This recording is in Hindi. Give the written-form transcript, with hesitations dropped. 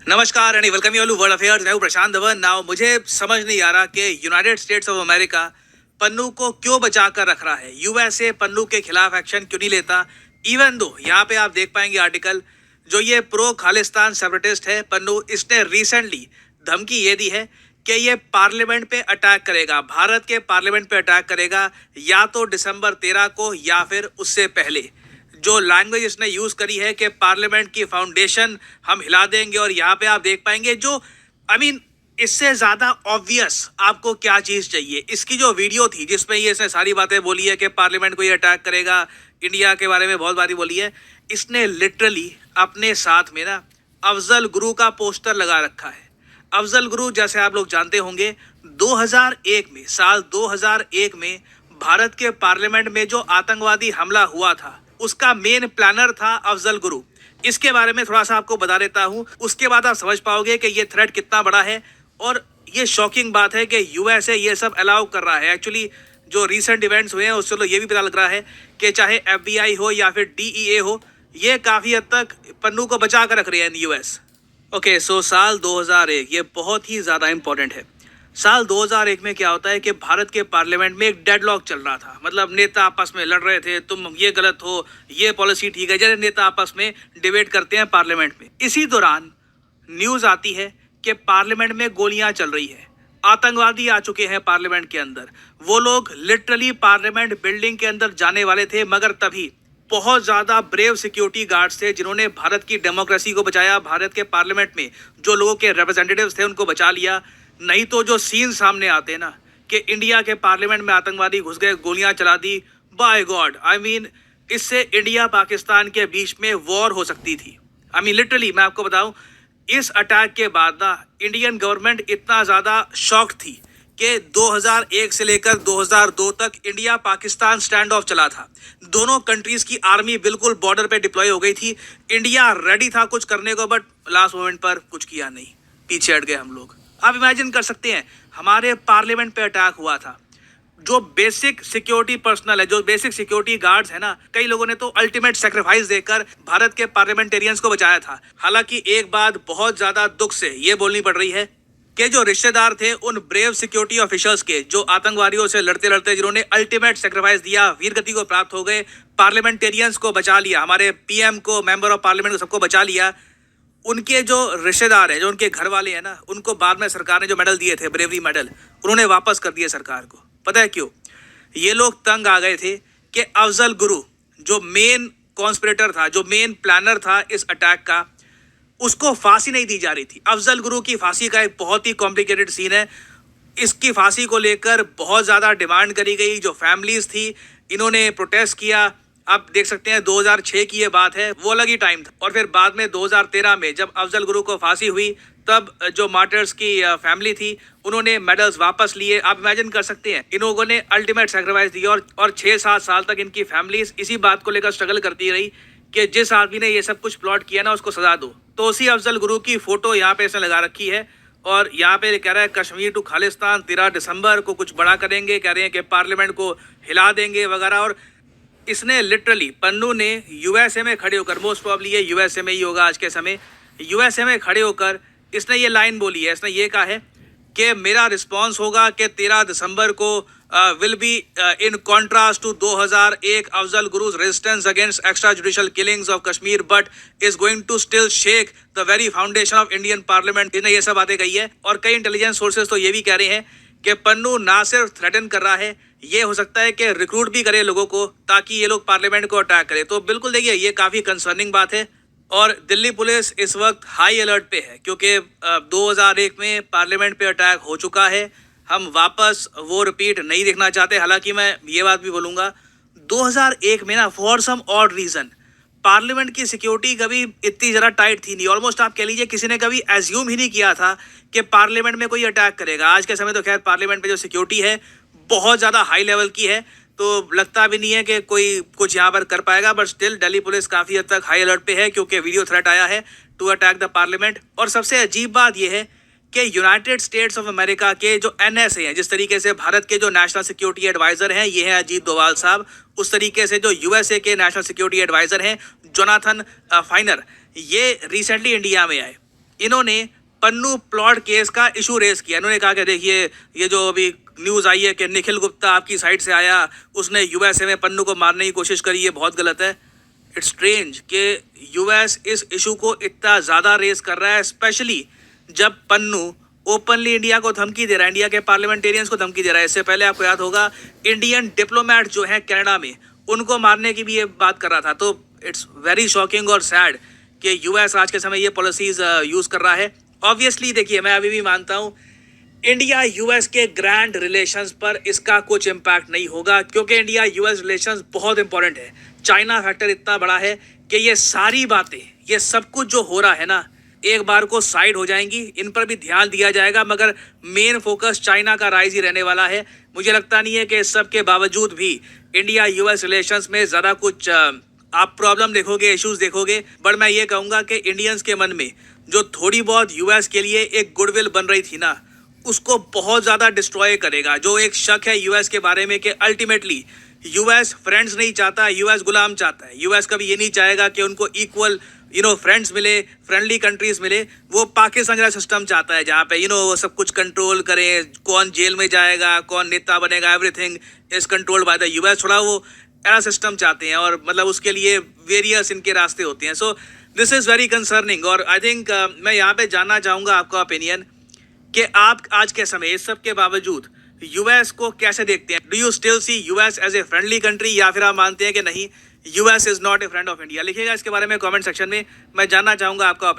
नमस्कार and welcome you all to world affairs. मैं हूं प्रशांत धवन। नाउ मुझे समझ नहीं आ रहा कि United states of America Pannu को क्यों बचा कर रख रहा है। यूएसए पन्नू के खिलाफ एक्शन क्यों नहीं लेता। इवन दो यहाँ पे आप देख पाएंगे आर्टिकल, जो ये प्रो खालिस्तान सेपरेटिस्ट है पन्नू, इसने रिसेंटली धमकी ये दी है कि ये पार्लियामेंट पे अटैक करेगा, भारत के पार्लियामेंट पे अटैक करेगा, या तो दिसंबर 13 को या फिर उससे पहले। जो लैंग्वेज इसने यूज करी है कि पार्लियामेंट की फाउंडेशन हम हिला देंगे। और यहाँ पे आप देख पाएंगे जो इससे ज्यादा ऑब्वियस आपको क्या चीज चाहिए। इसकी जो वीडियो थी जिसमें ये इसने सारी बातें बोली है कि पार्लियामेंट को ये अटैक करेगा, इंडिया के बारे में बहुत बारी बोली है, इसने लिटरली अपने साथ में ना अफजल गुरु का पोस्टर लगा रखा है। अफजल गुरु जैसे आप लोग जानते होंगे 2001 में, साल 2001 में भारत के पार्लियामेंट में जो आतंकवादी हमला हुआ था उसका मेन प्लानर था अफजल गुरु। इसके बारे में थोड़ा सा आपको बता देता हूं, उसके बाद आप समझ पाओगे कि ये थ्रेट कितना बड़ा है। और ये शॉकिंग बात है कि यूएसए ये सब अलाउ कर रहा है। एक्चुअली जो रिसेंट इवेंट्स हुए हैं उससे तो ये भी पता लग रहा है कि चाहे एफबीआई हो या फिर डीईए हो, ये काफी हद तक पन्नू को बचा कर रख रहे हैं इन यूएस। ओके, सो साल 2001 ये बहुत ही ज्यादा इंपॉर्टेंट है। साल 2001 में क्या होता है कि भारत के पार्लियामेंट में एक डेडलॉक चल रहा था। मतलब नेता आपस में लड़ रहे थे, तुम ये गलत हो, ये पॉलिसी ठीक है, जैसे नेता आपस में डिबेट करते हैं पार्लियामेंट में। इसी दौरान न्यूज आती है कि पार्लियामेंट में गोलियां चल रही है, आतंकवादी आ चुके हैं पार्लियामेंट के अंदर। वो लोग लिटरली पार्लियामेंट बिल्डिंग के अंदर जाने वाले थे, मगर तभी बहुत ज्यादा ब्रेव सिक्योरिटी गार्ड्स थे जिन्होंने भारत की डेमोक्रेसी को बचाया। भारत के पार्लियामेंट में जो लोगों के रिप्रेजेंटेटिव्स थे उनको बचा लिया। नहीं तो जो सीन सामने आते ना कि इंडिया के पार्लियामेंट में आतंकवादी घुस गए, गोलियां चला दी, बाय गॉड, इससे इंडिया पाकिस्तान के बीच में वॉर हो सकती थी। लिटरली मैं आपको बताऊं, इस अटैक के बाद ना इंडियन गवर्नमेंट इतना ज्यादा शॉक थी कि 2001 से लेकर 2002 तक इंडिया पाकिस्तान स्टैंड ऑफ चला था। दोनों कंट्रीज की आर्मी बिल्कुल बॉर्डर पे डिप्लॉय हो गई थी। इंडिया रेडी था कुछ करने को, बट लास्ट मोमेंट पर कुछ किया नहीं, पीछे हट गए हम लोग। आप इमेजिन कर सकते हैं, हमारे पार्लियामेंट पे अटैक हुआ था। जो बेसिक सिक्योरिटी पर्सनल है, जो बेसिक सिक्योरिटी गार्ड्स है ना, कई लोगों ने तो अल्टीमेट सेक्रीफाइस देकर भारत के पार्लियामेंटेरियंस को बचाया था। हालांकि एक बात बहुत ज्यादा दुख से ये बोलनी पड़ रही है कि जो रिश्तेदार थे उन ब्रेव सिक्योरिटी ऑफिसर्स के, जो आतंकवादियों से लड़ते लड़ते जिन्होंने अल्टीमेट सेक्रीफाइस दिया, वीरगति को प्राप्त हो गए, पार्लियामेंटेरियंस को बचा लिया, हमारे पीएम को, मेंबर ऑफ पार्लियामेंट को, सबको बचा लिया, उनके जो रिश्तेदार हैं, जो उनके घर वाले हैं ना, उनको बाद में सरकार ने जो मेडल दिए थे, ब्रेवरी मेडल, उन्होंने वापस कर दिए सरकार को। पता है क्यों? ये लोग तंग आ गए थे कि अफजल गुरु जो मेन कॉन्स्पिरेटर था, जो मेन प्लानर था इस अटैक का, उसको फांसी नहीं दी जा रही थी। अफजल गुरु की फांसी का एक बहुत ही कॉम्प्लिकेटेड सीन है। इसकी फांसी को लेकर बहुत ज़्यादा डिमांड करी गई। जो फैमिलीज थी, इन्होंने प्रोटेस्ट किया। आप देख सकते हैं 2006 की ये बात है, वो अलग ही टाइम था। और फिर बाद में 2013 में जब अफजल गुरु को फांसी हुई, तब जो मार्टर्स की फैमिली थी उन्होंने मेडल्स वापस लिए। आप इमेजिन कर सकते हैं, इन लोगों ने अल्टीमेट सेक्रीफाइस दिया। और 6-7 साल तक इनकी फैमिलीज इसी बात को लेकर स्ट्रगल करती रही कि जिस आदमी ने ये सब कुछ प्लॉट किया ना, उसको सजा दो। तो उसी अफजल गुरु की फोटो यहाँ पे इसने लगा रखी है और यहाँ पे कह रहा है कश्मीर टू खालिस्तान 13 दिसंबर को कुछ बड़ा करेंगे, कह रहे हैं कि पार्लियामेंट को हिला देंगे वगैरह। और इसने लिटरली, पन्नू ने यूएसए में खड़े होकर, मोस्ट प्रॉब्ली ये यूएसए में ही होगा आज के समय, यूएसए में खड़े होकर इसने ये लाइन बोली है। इसने ये कहा है कि मेरा रिस्पांस होगा कि 13 दिसंबर को will be in contrast to 2001 Afzal Guru's resistance against extra judicial killings of Kashmir, but is going to still shake the very foundation of Indian parliament. इसने ये सब बातें कही है। और कई इंटेलिजेंस सोर्सेज तो ये भी कह रहे हैं कि पन्नू ना सिर्फ थ्रेटन कर रहा है, ये हो सकता है कि रिक्रूट भी करे लोगों को ताकि ये लोग पार्लियामेंट को अटैक करें। तो बिल्कुल देखिए, ये काफ़ी कंसर्निंग बात है। और दिल्ली पुलिस इस वक्त हाई अलर्ट पे है क्योंकि 2001 में पार्लियामेंट पे अटैक हो चुका है। हम वापस वो रिपीट नहीं देखना चाहते। हालांकि मैं ये बात भी बोलूँगा, 2001 में ना for some odd reason parliament की सिक्योरिटी कभी इतनी ज़रा टाइट थी नहीं। ऑलमोस्ट आप कह लीजिए किसी ने कभी एज्यूम ही नहीं किया था कि पार्लियामेंट में कोई अटैक करेगा। आज के समय तो खैर पार्लियामेंट में जो सिक्योरिटी है बहुत ज़्यादा हाई लेवल की है, तो लगता भी नहीं है कि कोई कुछ यहाँ पर कर पाएगा। बट स्टिल दिल्ली पुलिस काफ़ी हद तक हाई अलर्ट पे है क्योंकि वीडियो थ्रेट आया है टू अटैक द पार्लियामेंट। और सबसे अजीब बात यह है कि यूनाइटेड स्टेट्स ऑफ अमेरिका के जो एनएसए हैं, जिस तरीके से भारत के जो नेशनल सिक्योरिटी एडवाइजर हैं ये हैं अजीत डोवाल साहब, उस तरीके से जो यूएसए के नेशनल सिक्योरिटी एडवाइजर हैं जोनाथन फाइनर, ये रिसेंटली इंडिया में आए। इन्होंने पन्नू प्लॉट केस का इशू रेस किया। इन्होंने कहा कि देखिए ये जो अभी न्यूज़ आई है कि निखिल गुप्ता आपकी साइड से आया, उसने यूएसए में पन्नू को मारने की कोशिश करी, ये बहुत गलत है। इट्स स्ट्रेंज कि यूएस इस इशू को इतना ज़्यादा रेस कर रहा है, स्पेशली जब पन्नू ओपनली इंडिया को धमकी दे रहा है, इंडिया के पार्लियामेंटेरियंस को धमकी दे रहा है। इससे पहले आपको याद होगा इंडियन डिप्लोमेट जो है कनाडा में, उनको मारने की भी ये बात कर रहा था। तो इट्स वेरी शॉकिंग और सैड कि यूएस आज के समय ये पॉलिसीज यूज़ कर रहा है। ऑब्वियसली देखिए, मैं अभी भी मानता हूँ इंडिया यूएस के ग्रैंड रिलेशंस पर इसका कुछ इम्पैक्ट नहीं होगा, क्योंकि इंडिया यूएस रिलेशंस बहुत इंपॉर्टेंट है। चाइना फैक्टर इतना बड़ा है कि ये सारी बातें, ये सब कुछ जो हो रहा है ना, एक बार को साइड हो जाएंगी, इन पर भी ध्यान दिया जाएगा, मगर मेन फोकस चाइना का राइज ही रहने वाला है। मुझे लगता नहीं है कि इस सब के बावजूद भी इंडिया यूएस रिलेशंस में ज़्यादा कुछ आप प्रॉब्लम देखोगे, इश्यूज देखोगे। बट मैं ये कहूँगा कि इंडियंस के मन में जो थोड़ी बहुत यूएस के लिए एक गुडविल बन रही थी ना, उसको बहुत ज़्यादा डिस्ट्रॉय करेगा। जो एक शक है यूएस के बारे में कि अल्टीमेटली यूएस फ्रेंड्स नहीं चाहता, यूएस गुलाम चाहता है। यूएस कभी ये नहीं चाहेगा कि उनको इक्वल फ्रेंड्स मिले, फ्रेंडली कंट्रीज मिले। वो पाकिस्तान जैसा सिस्टम चाहता है जहाँ पे वो सब कुछ कंट्रोल करें, कौन जेल में जाएगा, कौन नेता बनेगा, everything is controlled by the US. थोड़ा वो ऐसा सिस्टम चाहते हैं और मतलब उसके लिए वेरियस इनके रास्ते होते हैं। So this is very concerning. और आई थिंक मैं यहाँ पे जानना चाहूँगा आपका ओपिनियन कि आप आज के समय इस सब के बावजूद यूएस को कैसे देखते हैं। Do you still see US as a friendly country, या फिर आप मानते हैं कि नहीं, US is not a friend of India? लिखिएगा इसके बारे में कमेंट सेक्शन में, मैं जानना चाहूँगा आपका ओपिनियन।